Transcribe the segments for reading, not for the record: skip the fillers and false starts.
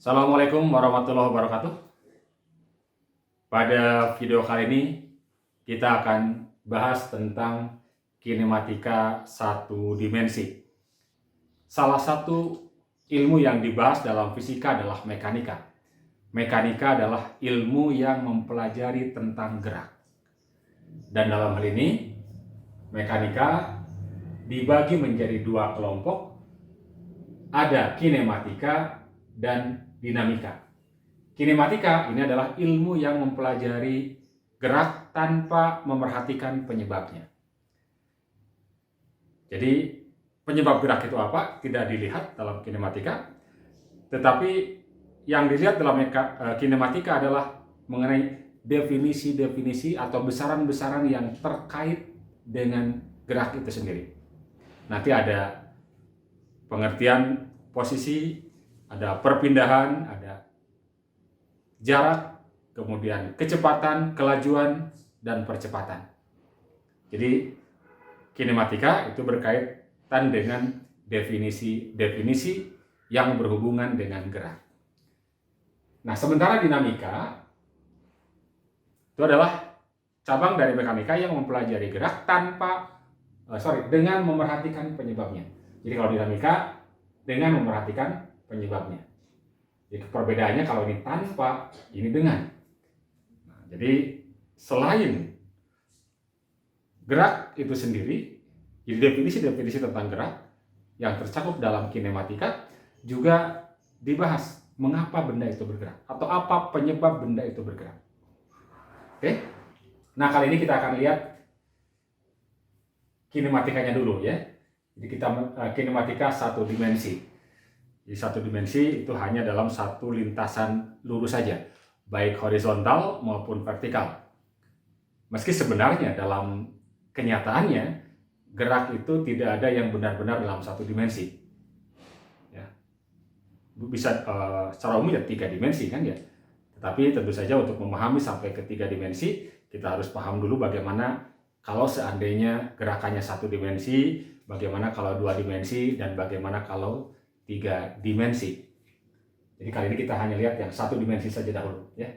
Assalamualaikum warahmatullahi wabarakatuh. Pada video kali ini kita akan bahas tentang kinematika satu dimensi. Salah satu ilmu yang dibahas dalam fisika adalah mekanika. Mekanika adalah ilmu yang mempelajari tentang gerak. Dan dalam hal ini mekanika dibagi menjadi dua kelompok. Ada kinematika dan dinamika. Kinematika ini adalah ilmu yang mempelajari gerak tanpa memerhatikan penyebabnya. Jadi penyebab gerak itu apa? Tidak dilihat dalam kinematika, tetapi yang dilihat dalam kinematika adalah mengenai definisi-definisi atau besaran-besaran yang terkait dengan gerak itu sendiri. Nanti ada pengertian posisi, ada perpindahan, ada jarak, kemudian kecepatan, kelajuan, dan percepatan. Jadi kinematika itu berkaitan dengan definisi-definisi yang berhubungan dengan gerak. Nah, sementara dinamika itu adalah cabang dari mekanika yang mempelajari gerak dengan memerhatikan penyebabnya. Jadi kalau dinamika dengan memerhatikan penyebabnya. Jadi perbedaannya kalau ini tanpa, ini dengan. Nah, jadi selain gerak itu sendiri, jadi definisi-definisi tentang gerak yang tercakup dalam kinematika juga dibahas mengapa benda itu bergerak atau apa penyebab benda itu bergerak. Oke? Nah, kali ini kita akan lihat kinematikanya dulu ya. Jadi kita kinematika satu dimensi. Jadi satu dimensi itu hanya dalam satu lintasan lurus saja, baik horizontal maupun vertikal. Meski sebenarnya dalam kenyataannya gerak itu tidak ada yang benar-benar dalam satu dimensi. Ya. Bisa secara umum ya 3 dimensi kan ya. Tetapi tentu saja untuk memahami sampai ke 3 dimensi, kita harus paham dulu bagaimana kalau seandainya gerakannya satu dimensi, bagaimana kalau 2 dimensi, dan bagaimana kalau 3 dimensi. Jadi kali ini kita hanya lihat yang satu dimensi saja dahulu ya.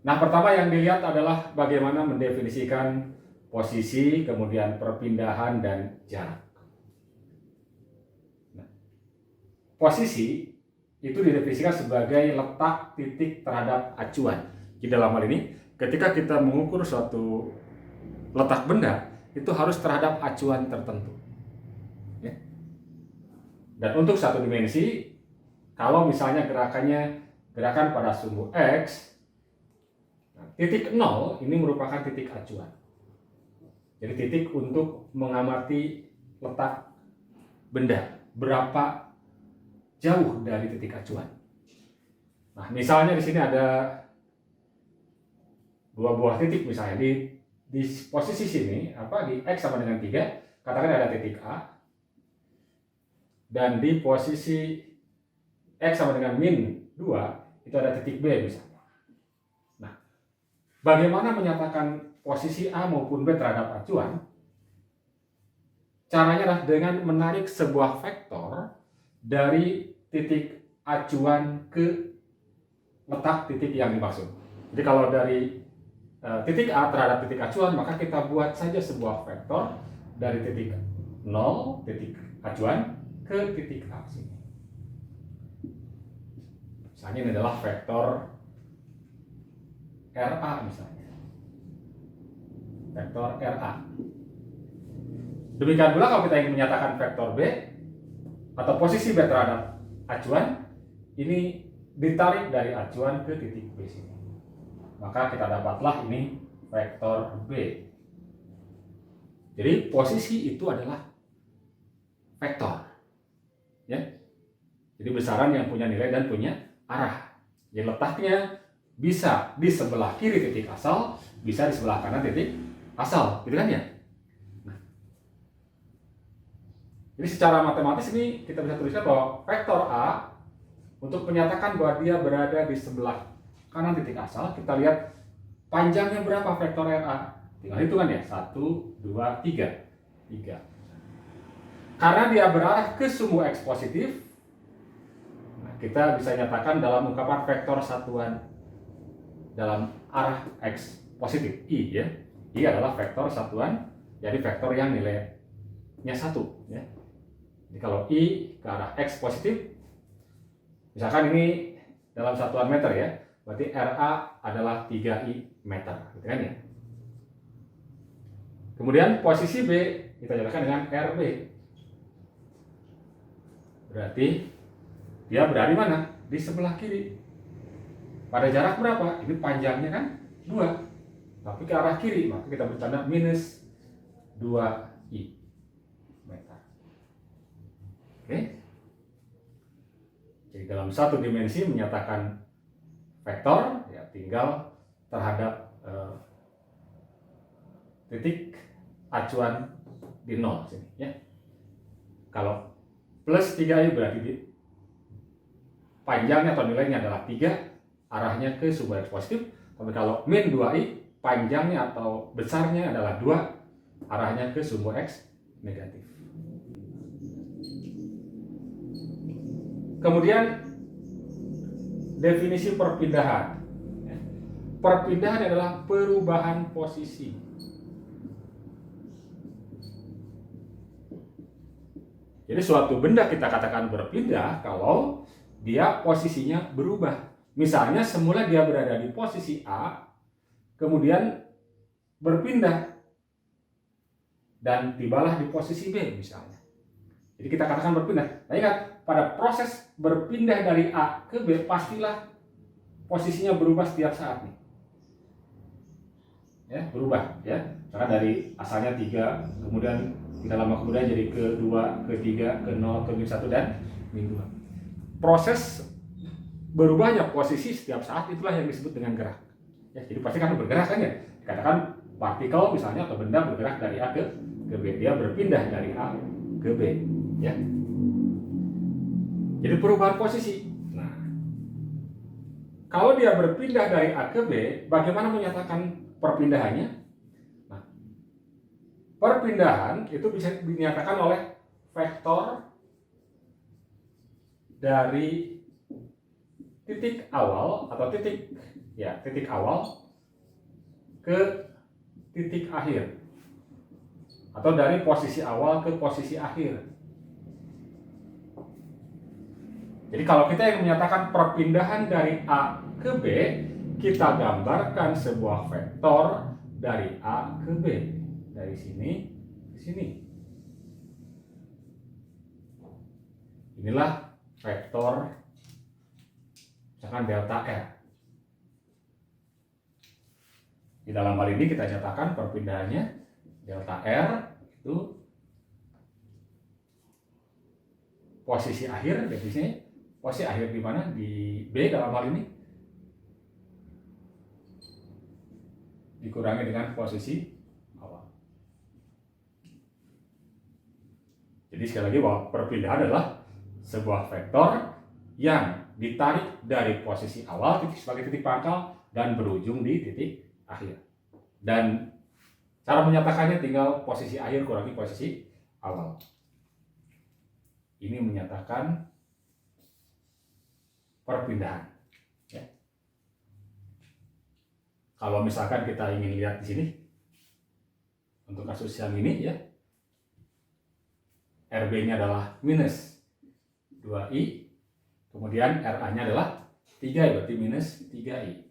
Nah, pertama yang dilihat adalah bagaimana mendefinisikan posisi, kemudian perpindahan dan jarak. Nah, posisi itu didefinisikan sebagai letak titik terhadap acuan. Di dalam hal ini, ketika kita mengukur suatu letak benda, itu harus terhadap acuan tertentu. Ya. Dan untuk satu dimensi, kalau misalnya gerakan pada sumbu X, titik 0 ini merupakan titik acuan. Jadi titik untuk mengamati letak benda, berapa jauh dari titik acuan. Nah, misalnya di sini ada 2 buah titik misalnya di posisi sini di X sama dengan 3, katakan ada titik A, dan di posisi X sama dengan min 2 itu ada titik B misalnya. Nah, bagaimana menyatakan posisi A maupun B terhadap acuan? Caranya adalah dengan menarik sebuah vektor dari titik acuan ke letak titik yang dimaksud. Jadi kalau dari titik A terhadap titik acuan, maka kita buat saja sebuah vektor dari titik 0, titik acuan, ke titik A sini. Misalnya ini adalah vektor RA misalnya. Vektor RA. Demikian pula kalau kita ingin menyatakan vektor B atau posisi B terhadap acuan, ini ditarik dari acuan ke titik B sini. Maka kita dapatlah ini vektor B. Jadi posisi itu adalah vektor. Ya. Jadi besaran yang punya nilai dan punya arah. Jadi letaknya bisa di sebelah kiri titik asal, bisa di sebelah kanan titik asal, gitu kan ya? Nah. Jadi secara matematis ini kita bisa tuliskan bahwa vektor A untuk menyatakan bahwa dia berada di sebelah kanan titik asal, kita lihat panjangnya berapa vektor RA. Tinggal hitungan ya, 1, 2, 3. Karena dia berarah ke sumbu X positif, nah, kita bisa nyatakan dalam ungkapan vektor satuan dalam arah X positif, I ya. I adalah vektor satuan, jadi vektor yang nilainya 1 ya. Jadi kalau I ke arah X positif, misalkan ini dalam satuan meter ya, berarti RA adalah 3I meter, gitu kan ya. Kemudian posisi B kita nyatakan dengan RB. Berarti dia berada di mana? Di sebelah kiri. Pada jarak berapa? Ini panjangnya kan 2. Tapi ke arah kiri, maka kita bertanda minus 2I meter. Oke. Jadi dalam satu dimensi menyatakan vektor, ya tinggal terhadap titik acuan di 0 sini ya. Kalau plus 3i berarti panjangnya atau nilainya adalah 3, arahnya ke sumbu X positif. Tapi kalau min 2i, panjangnya atau besarnya adalah 2, arahnya ke sumbu X negatif. Kemudian definisi perpindahan. Perpindahan adalah perubahan posisi. Jadi suatu benda kita katakan berpindah kalau dia posisinya berubah. Misalnya semula dia berada di posisi A, kemudian berpindah dan tibalah di posisi B misalnya. Jadi kita katakan berpindah. Nah ingat, pada proses berpindah dari A ke B pastilah posisinya berubah setiap saat nih. Ya, berubah ya. Karena dari asalnya 3, kemudian tidak lama kemudian jadi ke 2, ke 3, ke 0, ke min 1 dan min 2. Proses berubahnya posisi setiap saat itulah yang disebut dengan gerak. Ya, jadi pasti kan bergerak kan ya. Dikatakan partikel misalnya atau benda bergerak dari A ke B, dia berpindah dari A ke B, ya. Jadi perubahan posisi. Nah, kalau dia berpindah dari A ke B, bagaimana menyatakan perpindahannya? Nah, perpindahan itu bisa dinyatakan oleh vektor dari titik awal atau titik awal ke titik akhir, atau dari posisi awal ke posisi akhir. Jadi kalau kita yang menyatakan perpindahan dari A ke B, kita gambarkan sebuah vektor dari A ke B, dari sini ke sini. Inilah vektor misalkan delta R. Di dalam hal ini kita nyatakan perpindahannya delta R itu posisi akhir, definisinya posisi akhir di mana? Di B dalam hal ini dikurangi dengan posisi awal. Jadi sekali lagi bahwa perpindahan adalah sebuah vektor yang ditarik dari posisi awal sebagai titik pangkal dan berujung di titik akhir. Dan cara menyatakannya tinggal posisi akhir kurangi posisi awal. Ini menyatakan perpindahan. Ya. Kalau misalkan kita ingin lihat di sini, untuk kasus yang ini ya, RB-nya adalah minus 2i, kemudian RA-nya adalah 3, berarti minus 3i,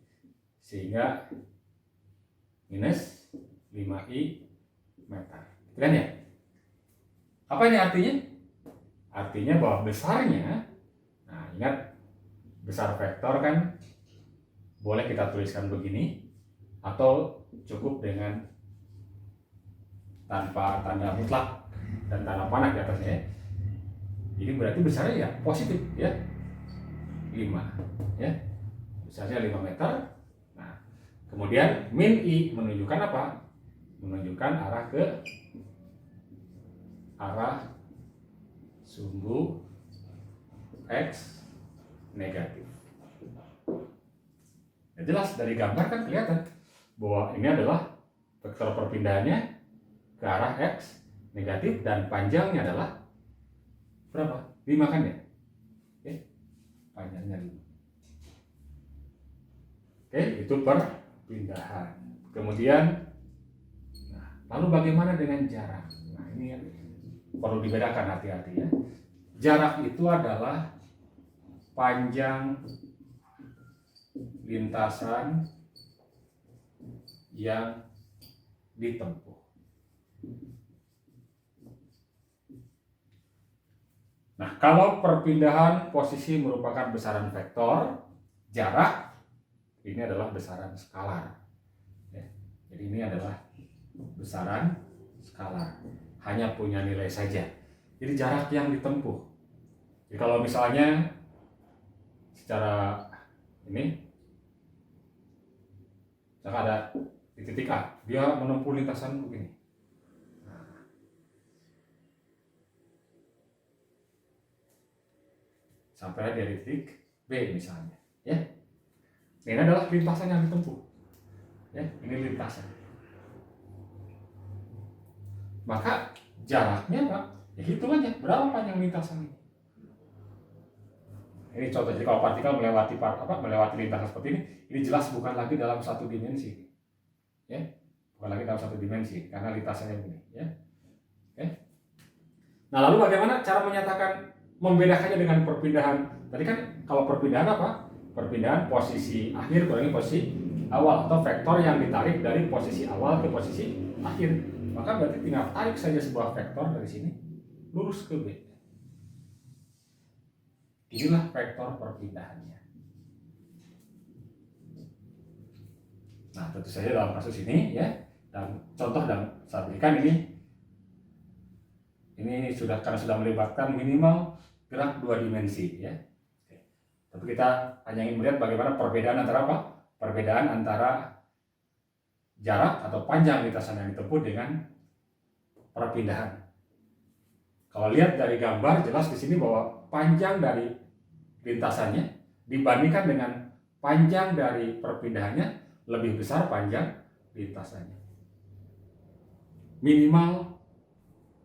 sehingga minus 5i meter. Itu kan ya? Apa ini artinya? Artinya bahwa besarnya, nah ingat, besar vektor kan boleh kita tuliskan begini atau cukup dengan tanpa tanda mutlak dan tanda panah di atasnya. Jadi berarti besarnya ya positif ya, 5 ya, besarnya 5 meter. Nah kemudian min i menunjukkan apa? Menunjukkan arah sumbu X negatif. Ya, jelas dari gambar kan kelihatan bahwa ini adalah vektor perpindahannya ke arah X negatif dan panjangnya adalah berapa? 5 kan ya? Oke. hanya 5. Oke, itu perpindahan. Kemudian, lalu bagaimana dengan jarak? Nah, ini perlu dibedakan, hati-hati ya. Jarak itu adalah panjang lintasan yang ditempuh. Nah, kalau perpindahan posisi merupakan besaran vektor, jarak ini adalah besaran skalar. Ya, jadi ini adalah besaran skalar, hanya punya nilai saja. Jadi jarak yang ditempuh. Jadi kalau misalnya secara ini, misalkan ada di titik A, dia menempuh lintasan begini. Sampai dari titik B misalnya, ya. Ini adalah lintasan yang ditempuh, ya. Ini lintasan. Maka jaraknya Pak, ya hitung aja berapa panjang lintasan ini. Ini contoh, jadi kalau partikel melewati lintasan seperti ini jelas bukan lagi dalam satu dimensi, ya. Bukan lagi dalam satu dimensi karena lintasannya begini, ya. Oke. Nah, lalu bagaimana cara menyatakan, membedakannya dengan perpindahan? Tadi kan kalau perpindahan apa? Perpindahan posisi akhir kurangi posisi awal, atau vektor yang ditarik dari posisi awal ke posisi akhir. Maka berarti tinggal tarik saja sebuah vektor dari sini lurus ke B. Inilah vektor perpindahannya. Nah, tentu saja dalam kasus ini, ya, dan contoh dan saya berikan ini karena sudah melibatkan minimal gerak 2 dimensi, ya. Oke. Tapi kita hanya ingin melihat bagaimana perbedaan antara apa? Perbedaan antara jarak atau panjang lintasan yang ditempuh dengan perpindahan. Kalau lihat dari gambar, jelas di sini bahwa panjang dari lintasannya dibandingkan dengan panjang dari perpindahannya lebih besar panjang lintasannya. Minimal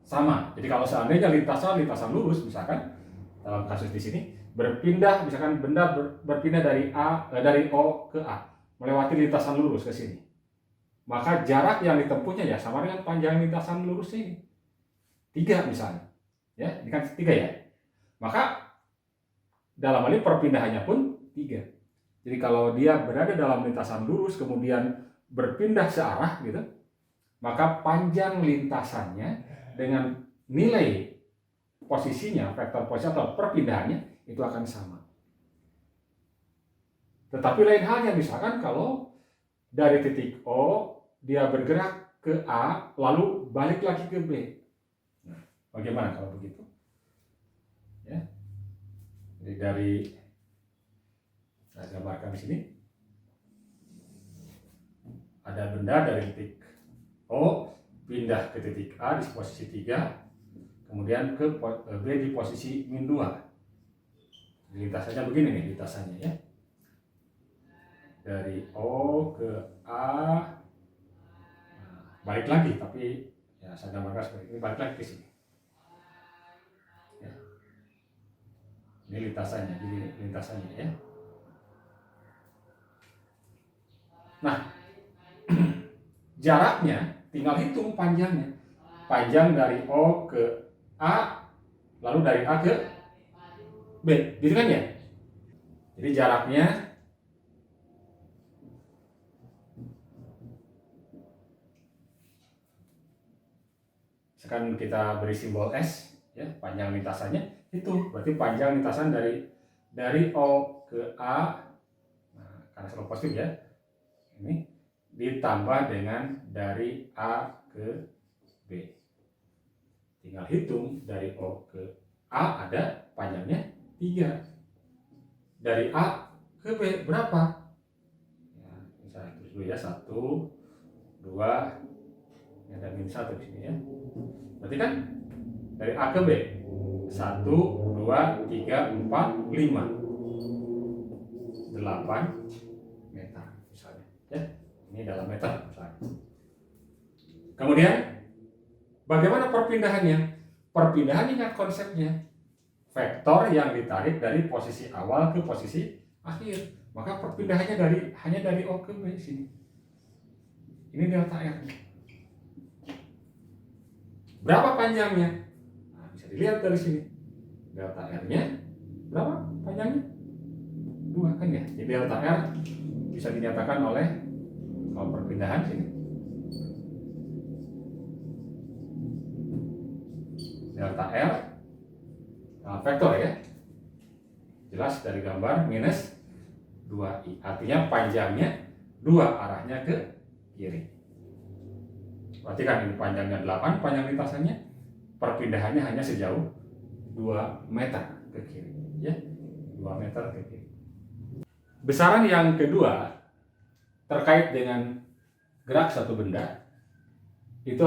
sama. Jadi kalau seandainya lintasan lurus, misalkan dalam kasus di sini berpindah, misalkan benda berpindah dari O ke A, melewati lintasan lurus ke sini, maka jarak yang ditempuhnya ya sama dengan panjang lintasan lurus ini, 3 misalnya, ya, ini kan 3 ya. Maka dalam hal ini perpindahannya pun 3. Jadi kalau dia berada dalam lintasan lurus kemudian berpindah searah gitu, maka panjang lintasannya dengan nilai posisinya, vektor posisi atau perpindahannya itu akan sama. Tetapi lain halnya, misalkan kalau dari titik O dia bergerak ke A lalu balik lagi ke B. Nah, bagaimana kalau begitu? Ya. Jadi dari saya gambarkan di sini ada benda dari titik O pindah ke titik A di posisi 3, kemudian ke B di posisi min 2. Lintasannya begini nih, lintasannya ya. Dari O ke A, balik lagi, tapi ya saya gambarkan seperti ini, balik lagi ke sini. Ya. Ini lintasannya, ya. Nah, jaraknya tinggal hitung panjangnya. Panjang dari O ke A, lalu dari A ke B, gitu kan ya? Jadi jaraknya sekarang kita beri simbol S, ya, panjang lintasannya itu berarti panjang lintasan dari O ke A, nah, karena selalu positif ya, ini ditambah dengan dari A ke B. Tinggal hitung dari O ke A ada panjangnya 3. Dari A ke B berapa? Ya, misalnya terus dulu ya, 1, 2, ini ada min 1 di sini ya. Berarti kan dari A ke B 1, 2, 3, 4, 5, 8 meter misalnya ya. Ini dalam meter misalnya. Kemudian bagaimana perpindahannya? Perpindahan ingat konsepnya. vektor yang ditarik dari posisi awal ke posisi akhir. Maka perpindahannya hanya dari O ke B sini. Ini delta R. Berapa panjangnya? Nah, bisa dilihat dari sini. Delta R-nya berapa panjangnya? 2 kan ya. Jadi delta R bisa dinyatakan oleh kalau perpindahan sini. Delta R vektor ya. Jelas dari gambar minus 2i. Artinya panjangnya 2 arahnya ke kiri. Berarti kan ini panjangnya 8, panjang lintasannya, perpindahannya hanya sejauh 2 meter ke kiri, ya, 2 meter ke kiri. Besaran yang kedua terkait dengan gerak satu benda itu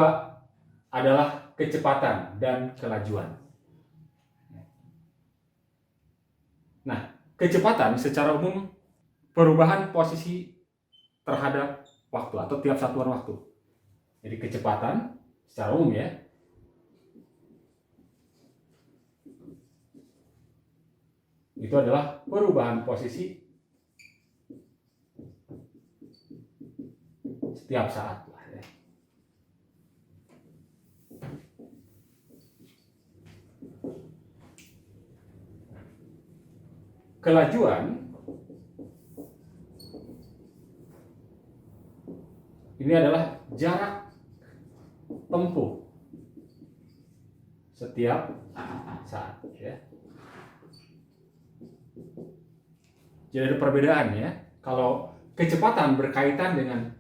adalah kecepatan dan kelajuan. Nah, kecepatan secara umum perubahan posisi terhadap waktu atau tiap satuan waktu. Jadi kecepatan secara umum ya, itu adalah perubahan posisi setiap saat. Kelajuan ini adalah jarak tempuh setiap saat ya. Jadi ada perbedaan ya. Kalau kecepatan berkaitan dengan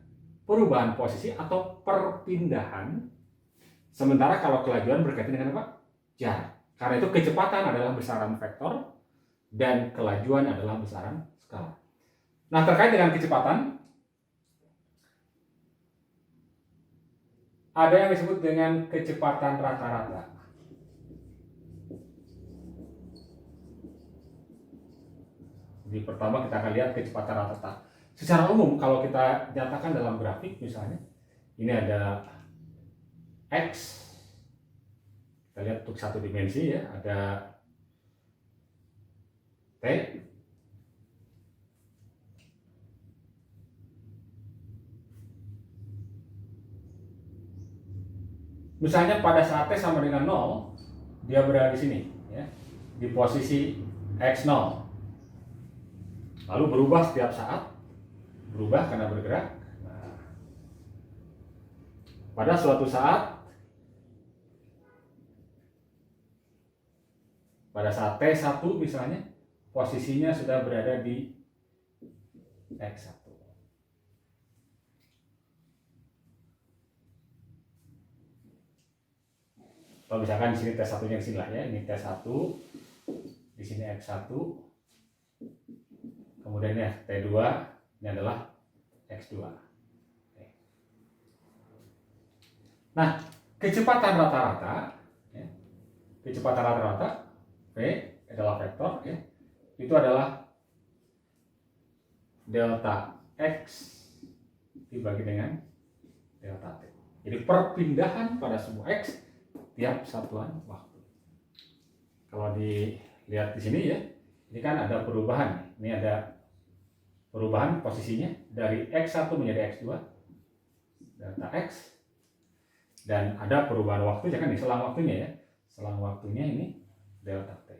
perubahan posisi atau perpindahan, sementara kalau kelajuan berkaitan dengan apa? Jarak. Karena itu kecepatan adalah besaran vektor dan kelajuan adalah besaran skalar. Nah, terkait dengan kecepatan, ada yang disebut dengan kecepatan rata-rata. Jadi pertama kita akan lihat kecepatan rata-rata. Secara umum kalau kita nyatakan dalam grafik misalnya, ini ada X, kita lihat untuk satu dimensi ya, ada T, misalnya pada saat T sama dengan 0, dia berada di sini ya, di posisi X0. Lalu berubah setiap saat, berubah karena bergerak. Nah, pada suatu saat, pada saat T1 misalnya, posisinya sudah berada di X1. Kalau misalkan di sini T1-nya di sini lah ya, ini T1, di sini X1, kemudian ya T2, ini adalah X2. Nah, kecepatan rata-rata, ya, kecepatan rata-rata V adalah vektor, ya, itu adalah delta X dibagi dengan delta T. Jadi perpindahan pada sebuah X tiap satuan waktu. Kalau dilihat di sini ya, ini kan ada perubahan. Ini ada perubahan posisinya dari X1 menjadi X2, delta X, dan ada perubahan waktunya kan di selang waktunya ya. Selang waktunya ini delta T.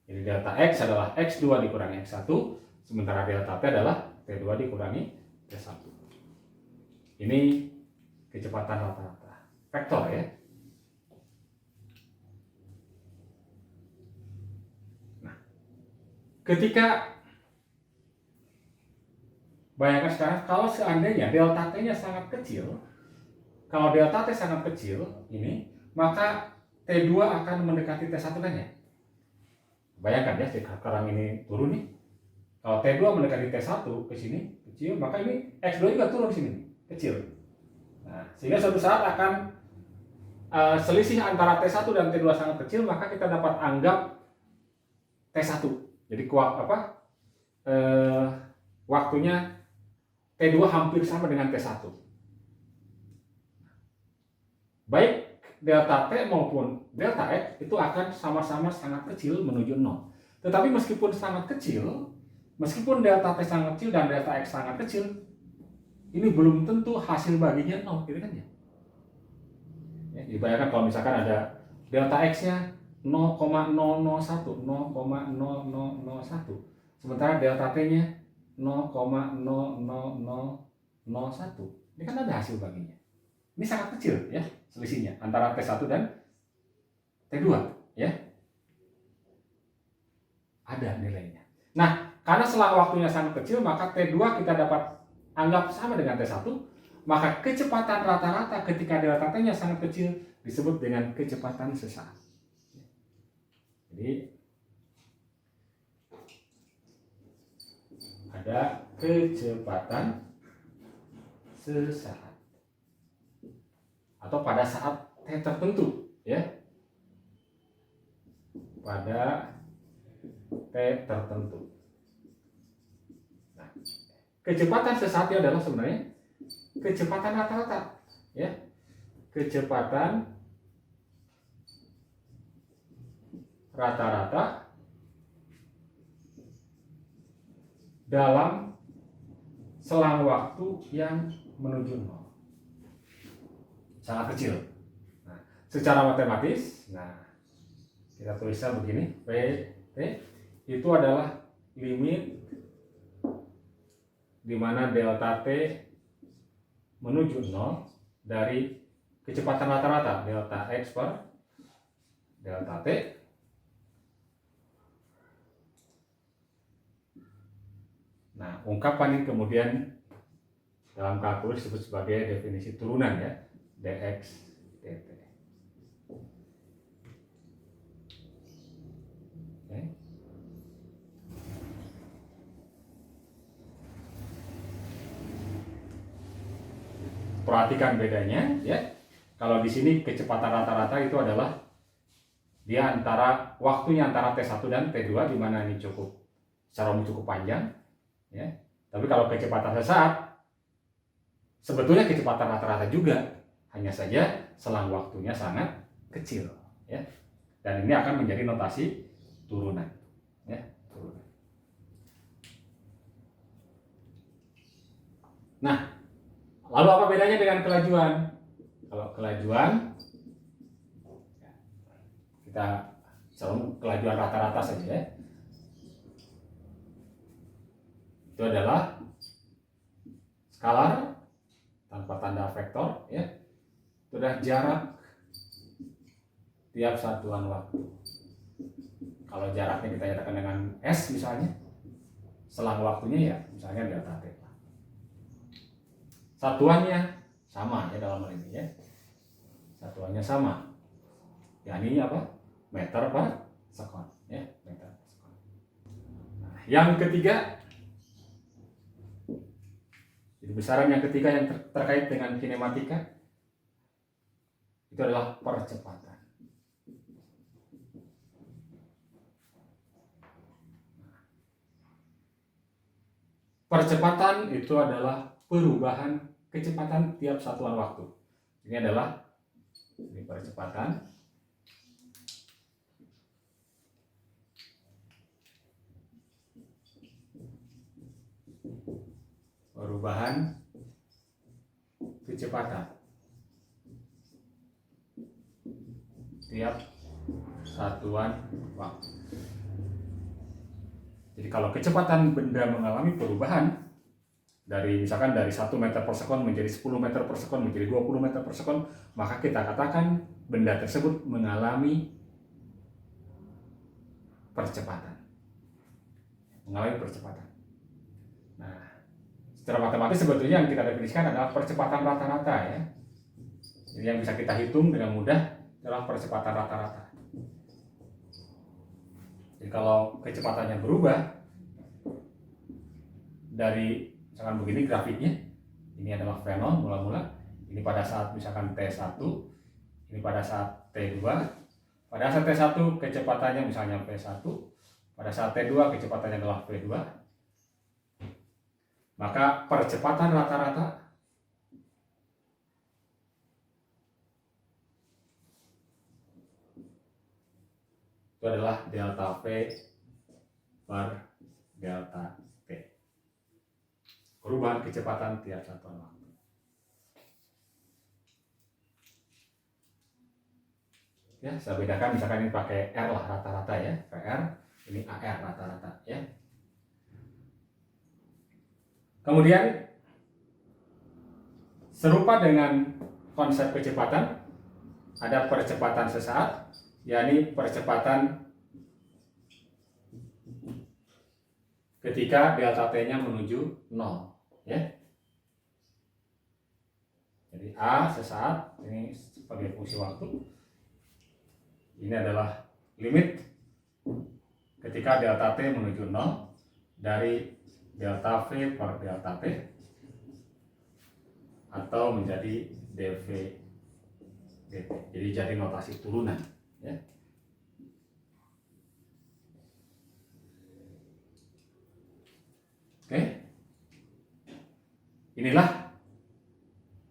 Jadi delta X adalah X2 dikurangi X1, sementara delta T adalah T2 dikurangi T1. Ini kecepatan rata-rata vektor ya. Nah, ketika bayangkan sekarang kalau seandainya delta T-nya sangat kecil, kalau delta T sangat kecil ini, maka T2 akan mendekati T1 kan ya. Bayangkan ya, sekarang ini turun nih. Kalau T2 mendekati T1 ke sini kecil, maka ini X2 juga turun sini kecil. Nah, sehingga suatu saat akan selisih antara T1 dan T2 sangat kecil, maka kita dapat anggap T1. Jadi waktunya T2 hampir sama dengan T1. Baik delta T maupun delta X itu akan sama-sama sangat kecil menuju 0. Tetapi meskipun sangat kecil, meskipun delta T sangat kecil dan delta X sangat kecil, ini belum tentu hasil baginya 0, gitu kan ya? Ya, dibayangkan kalau misalkan ada delta X-nya 0,001, 0,0001, sementara delta T-nya 0,00001. Ini kan ada hasil baginya. Ini sangat kecil ya selisihnya antara T1 dan T2 ya. Ada nilainya. Nah, karena selang waktunya sangat kecil, maka T2 kita dapat anggap sama dengan T1, maka kecepatan rata-rata ketika delta T-nya sangat kecil disebut dengan kecepatan sesaat. Jadi ada kecepatan sesaat atau pada saat T tertentu ya, pada T tertentu. Nah, kecepatan sesaatnya adalah sebenarnya kecepatan rata-rata ya, kecepatan rata-rata dalam selang waktu yang menuju 0. Sangat kecil. Nah, secara matematis, kita tulisnya begini, P itu adalah limit di mana delta T menuju 0 dari kecepatan rata-rata delta X per delta T ungkapan ini kemudian dalam kalkulus disebut sebagai definisi turunan ya, dx dt. Okay. Perhatikan bedanya ya. Kalau di sini kecepatan rata-rata itu adalah dia antara waktunya antara T1 dan T2, di mana ini secara umum cukup panjang ya. Tapi kalau kecepatan sesaat sebetulnya kecepatan rata-rata juga, hanya saja selang waktunya sangat kecil ya. Dan ini akan menjadi notasi turunan ya, turunan. Nah, lalu apa bedanya dengan kelajuan? Kalau kelajuan kita selalu kelajuan rata-rata saja ya. Itu adalah skalar tanpa tanda vektor ya. Itu adalah jarak tiap satuan waktu. Kalau jaraknya kita nyatakan dengan S misalnya, selang waktunya ya misalnya delta T. Satuannya sama ya dalam hal ini ya. Satuannya sama. yakni apa? Meter per sekon ya, meter per sekon. Nah, yang ketiga, jadi besaran yang ketiga yang terkait dengan kinematika itu adalah percepatan. Percepatan itu adalah perubahan kecepatan tiap satuan waktu. Ini adalah percepatan. Perubahan kecepatan tiap satuan waktu. Jadi kalau kecepatan benda mengalami perubahan dari misalkan dari 1 meter per sekon menjadi 10 meter per sekon menjadi 20 meter per sekon, maka kita katakan benda tersebut mengalami percepatan. Mengalami percepatan. Nah, secara matematis sebetulnya yang kita definisikan adalah percepatan rata-rata ya. Jadi yang bisa kita hitung dengan mudah adalah percepatan rata-rata. Jadi kalau kecepatannya berubah dari misalkan begini grafiknya, ini adalah V0 mula-mula, ini pada saat misalkan T1, ini pada saat T2, pada saat T1 kecepatannya misalnya V1, pada saat T2 kecepatannya adalah V2, maka percepatan rata-rata itu adalah delta V per delta T. Perubahan kecepatan tiap satuan waktu. Ya, saya bedakan misalkan ini pakai R lah rata-rata ya, PR, ini AR rata-rata ya. Kemudian serupa dengan konsep kecepatan, ada percepatan sesaat, yakni percepatan ketika delta T-nya menuju 0 ya. Jadi A sesaat, ini sebagai fungsi waktu. Ini adalah limit ketika delta T menuju 0 dari delta V per delta T atau menjadi dV dt. Jadi jadi notasi turunan ya. Oke. Inilah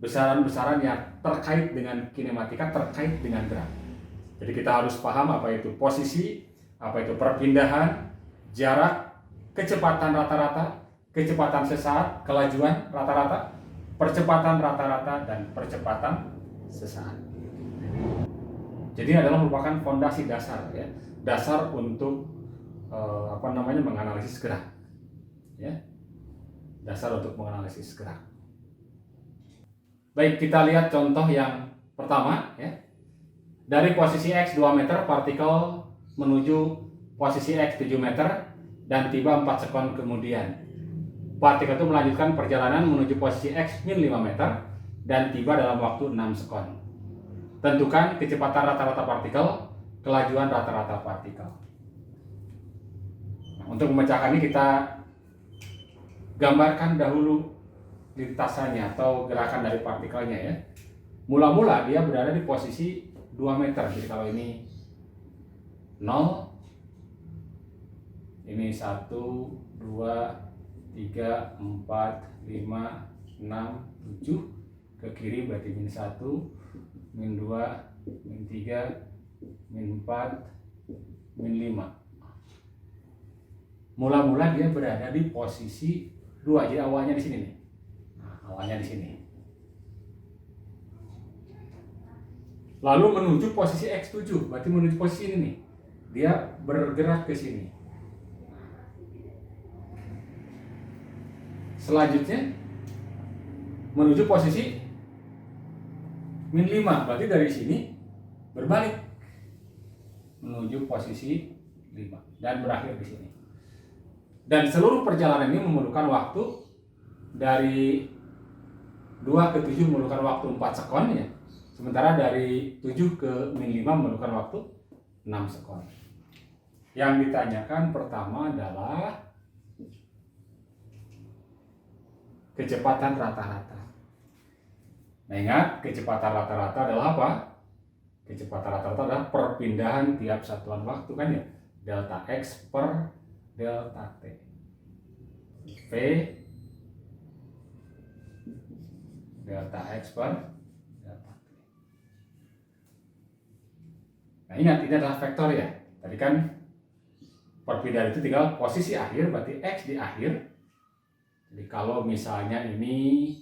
besaran-besaran yang terkait dengan kinematika, terkait dengan gerak. Jadi kita harus paham apa itu posisi, apa itu perpindahan, jarak, kecepatan rata-rata, kecepatan sesaat, kelajuan rata-rata, percepatan rata-rata, dan percepatan sesaat. Jadi ini adalah merupakan fondasi dasar ya, dasar untuk menganalisis gerak, ya, dasar untuk menganalisis gerak. Baik, kita lihat contoh yang pertama ya. Dari posisi X 2 meter, partikel menuju posisi X 7 meter dan tiba 4 sekon kemudian. Partikel itu melanjutkan perjalanan menuju posisi X min 5 meter dan tiba dalam waktu 6 sekon. Tentukan kecepatan rata-rata partikel, kelajuan rata-rata partikel. Nah, untuk memecahkan ini kita gambarkan dahulu lintasannya atau gerakan dari partikelnya ya. Mula-mula dia berada di posisi 2 meter. Jadi kalau ini 0, ini 1, 2, 3, 4, 5, 6, 7, ke kiri berarti min 1, min 2, min 3, min 4, min 5. Mula-mula dia berada di posisi 2, jadi awalnya di sini nih. Nah, awalnya di sini. Lalu menuju posisi X7, berarti menuju posisi ini nih. Dia bergerak ke sini. Selanjutnya menuju posisi min 5, berarti dari sini berbalik menuju posisi 5 dan berakhir di sini. Dan seluruh perjalanan ini memerlukan waktu dari 2 ke 7 memerlukan waktu 4 sekon ya. Sementara dari 7 ke min 5 memerlukan waktu 6 sekon. Yang ditanyakan pertama adalah kecepatan rata-rata. Nah, ingat, kecepatan rata-rata adalah apa? Kecepatan rata-rata adalah perpindahan tiap satuan waktu kan ya. Delta X per delta T. V delta X per delta T. Nah, ingat, ini adalah vektor ya. Tadi kan perpindahan itu tinggal posisi akhir, berarti X di akhir. Jadi kalau misalnya ini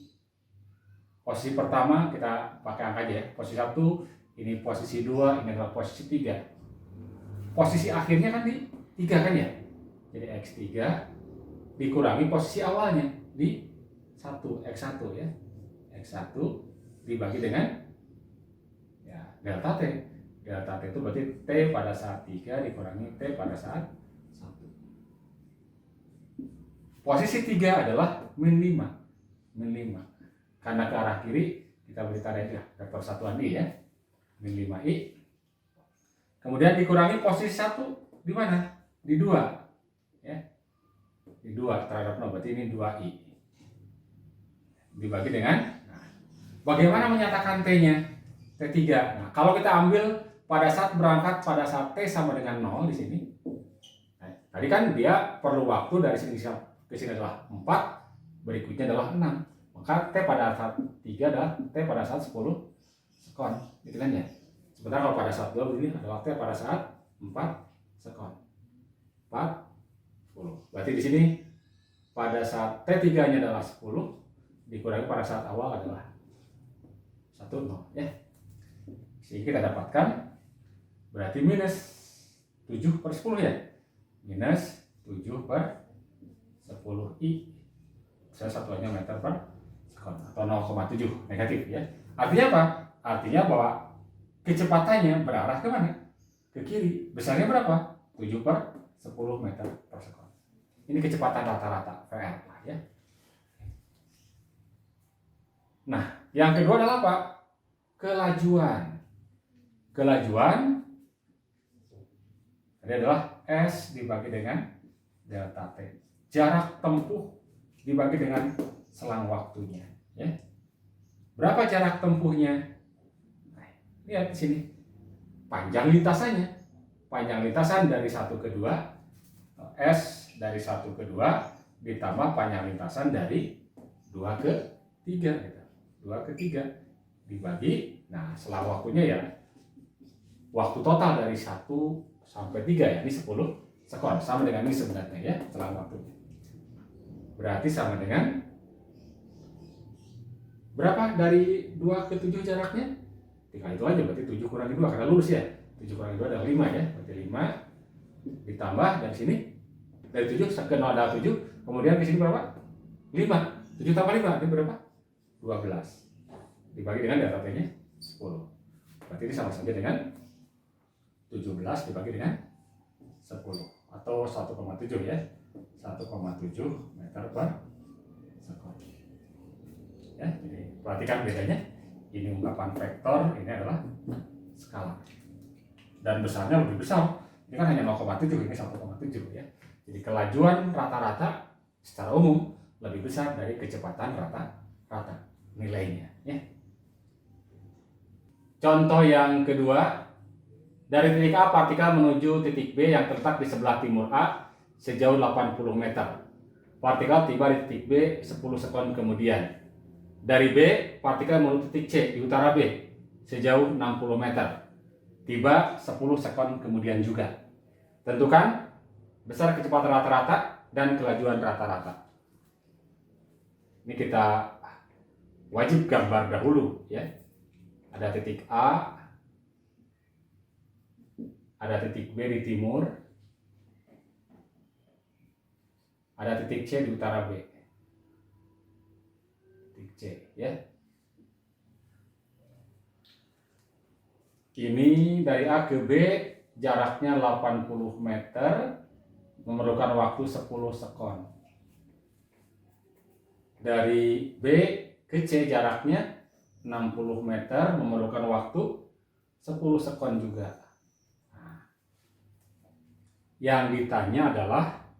posisi pertama, kita pakai angka aja ya. Posisi 1, ini posisi 2, ini adalah posisi 3. Posisi akhirnya kan di 3 kan ya. Jadi X3 dikurangi posisi awalnya di 1, X1 ya. X1 dibagi dengan ya delta T. Delta T itu berarti T pada saat 3 dikurangi T pada saat 1. Posisi 3 adalah min 5. Min 5. Karena ke arah kiri kita beri tanda aja vektor satuan I ya. Min 5I. Kemudian dikurangi posisi 1 di mana? Di 2. Ya. Di 2 terhadap 0, berarti ini 2I. Dibagi dengan bagaimana menyatakan T-nya? T3. Nah, kalau kita ambil pada saat berangkat pada saat T sama dengan 0 di sini. Nah, tadi kan dia perlu waktu dari sini ke sini adalah 4, berikutnya adalah 6. Maka T pada saat 3 adalah T pada saat 10 sekon, gitu kan ya. Sementara kalau pada saat 2 begini adalah T pada saat 4 sekon. 40. Berarti di sini pada saat T3-nya adalah 10 dikurangi pada saat awal adalah 10 ya. Sehingga kita dapatkan berarti minus 7 per 10 ya. Minus 7 per 10 I. Saya satuannya meter per sekon atau 0,7 negatif ya. Artinya apa? Artinya bahwa kecepatannya berarah ke mana? Ke kiri. Besarnya berapa? 7 per 10 meter per sekon. Ini kecepatan rata-rata VR lah ya. Nah, yang kedua adalah apa? Kelajuan. Kelajuan ini adalah S dibagi dengan delta T. Jarak tempuh dibagi dengan selang waktunya ya. Berapa jarak tempuhnya? Nah, lihat di sini. Panjang lintasannya. Panjang lintasan dari 1 ke 2 S dari 1 ke 2 ditambah panjang lintasan dari 2 ke 3 gitu. 2 ke 3 dibagi, nah selang waktunya ya waktu total dari 1 sampai 3 ya, ini 10 sekon, sama dengan ini sebenarnya ya, selang waktunya. Berarti sama dengan berapa dari 2 ke 7 jaraknya? Tinggal itu aja, berarti 7 kurangi 2 karena lurus ya. 7 kurangi 2 adalah 5 ya, berarti 5 ditambah dari sini dari 7 ke 0 adalah 7, kemudian di sini berapa? 5. 7 tambah 5 ini berapa? 12. Dibagi dengan delta T-nya 10. Berarti ini sama saja dengan 17 dibagi dengan 10 atau 1,7 ya. 1,7 meter per sekon. Ya, jadi perhatikan bedanya. Ini ungkapan vektor, ini adalah skala. Dan besarnya lebih besar. Ini kan hanya 0,7, ini 1,7 ya. Jadi kelajuan rata-rata secara umum lebih besar dari kecepatan rata-rata nilainya ya. Contoh yang kedua, dari titik A partikel menuju titik B yang terletak di sebelah timur A sejauh 80 meter. Partikel tiba di titik B 10 sekon kemudian. Dari B, partikel menuju titik C di utara B sejauh 60 meter. Tiba 10 sekon kemudian juga. Tentukan besar kecepatan rata-rata dan kelajuan rata-rata. Ini kita wajib gambar dahulu ya. Ada titik A, ada titik B di timur, ada titik C di utara B. Titik C ya. Ini dari A ke B jaraknya 80 meter, memerlukan waktu 10 sekon. Dari B ke C jaraknya 60 meter, memerlukan waktu 10 sekon juga. Nah, yang ditanya adalah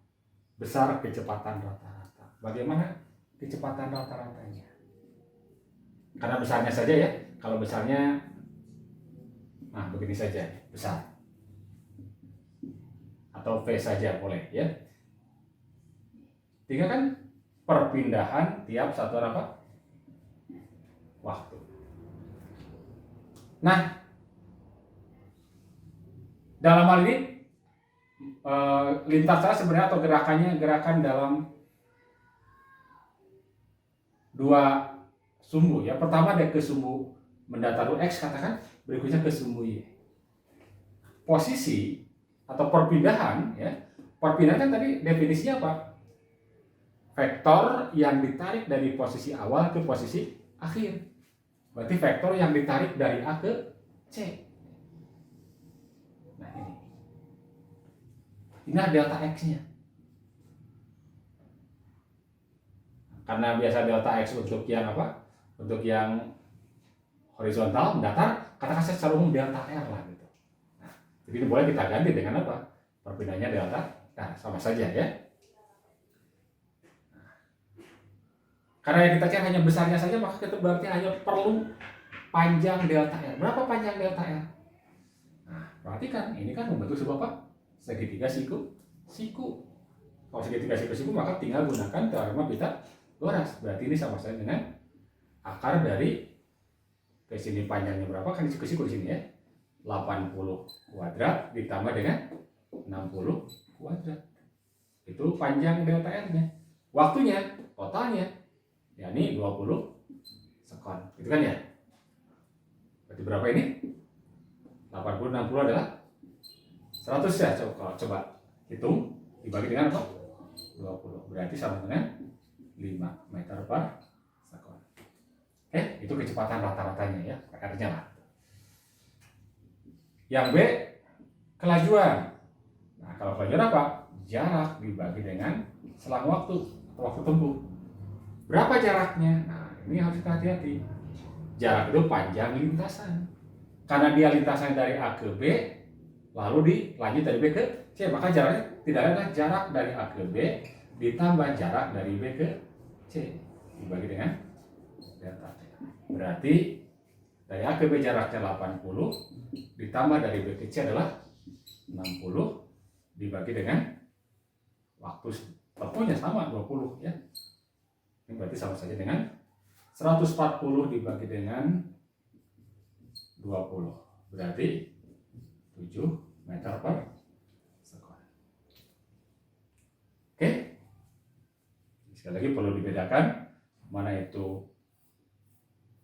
besar kecepatan rata-rata. Bagaimana kecepatan rata-ratanya? Karena besarnya saja ya. Kalau besarnya, nah begini saja, besar. Atau V saja boleh ya. Tiga kan perpindahan tiap satuan apa? Waktu. Nah, dalam hal ini lintasan sebenarnya atau gerakan dalam dua sumbu ya. Pertama ada ke sumbu mendatar X katakan, berikutnya ke sumbu Y. Posisi atau perpindahan ya. Perpindahan kan tadi definisinya apa? Vektor yang ditarik dari posisi awal ke posisi akhir. Berarti vektor yang ditarik dari A ke C. Nah ini. Ini delta X-nya. Karena biasa delta X untuk yang apa? Untuk yang horizontal, mendatar, katakan saya secara umum delta R lah gitu. Nah, jadi ini boleh kita ganti dengan apa? Perpindahannya delta, nah sama saja ya. Nah, karena yang kita cari hanya besarnya saja, maka kita berarti hanya perlu panjang delta R. Berapa panjang delta R? Nah, perhatikan, ini kan membentuk sebuah apa? Segitiga siku. Kalau segitiga siku, maka tinggal gunakan teorema Pythagoras. Berarti ini sama saja dengan akar dari ke sini panjangnya berapa kan ke siku di sini ya. 80 kuadrat ditambah dengan 60 kuadrat. Itu panjang delta R-nya. Waktunya, totalnya, yakni 20 sekon. Gitu kan ya? Berarti berapa ini? 80, 60 adalah 100 ya. Coba hitung, dibagi dengan apa? 20. Berarti sama dengan 5 meter per sekon. Oke, itu kecepatan rata-ratanya ya, R-nya lah. Yang B, kelajuan. Nah, kalau kelajuan apa? Jarak dibagi dengan selang waktu atau waktu tempuh. Berapa jaraknya? Nah, ini harus hati-hati. Jarak itu panjang lintasan. Karena dia lintasan dari A ke B, lalu dilanjut dari B ke C, maka jaraknya tidak ada jarak dari A ke B ditambah jarak dari B ke C dibagi dengan delta T. Berarti dari A ke B jaraknya 80 ditambah dari B ke C adalah 60 dibagi dengan waktu tempuhnya sama 20 ya. Ini berarti sama saja dengan 140 dibagi dengan 20. Berarti 7 meter per sekon. Oke. Sekali lagi perlu dibedakan mana itu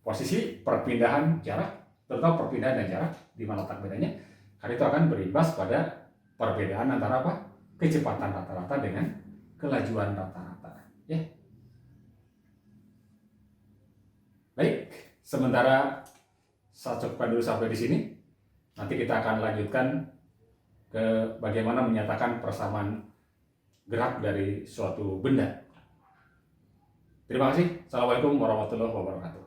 posisi perpindahan jarak, terutama perpindahan dan jarak, di mana letak bedanya. Karena itu akan berimbas pada perbedaan antara apa? Kecepatan rata-rata dengan kelajuan rata-rata. Ya. Baik, sementara saya cukupkan dulu sampai di sini. Nanti kita akan lanjutkan ke bagaimana menyatakan persamaan gerak dari suatu benda. Terima kasih. Assalamualaikum warahmatullahi wabarakatuh.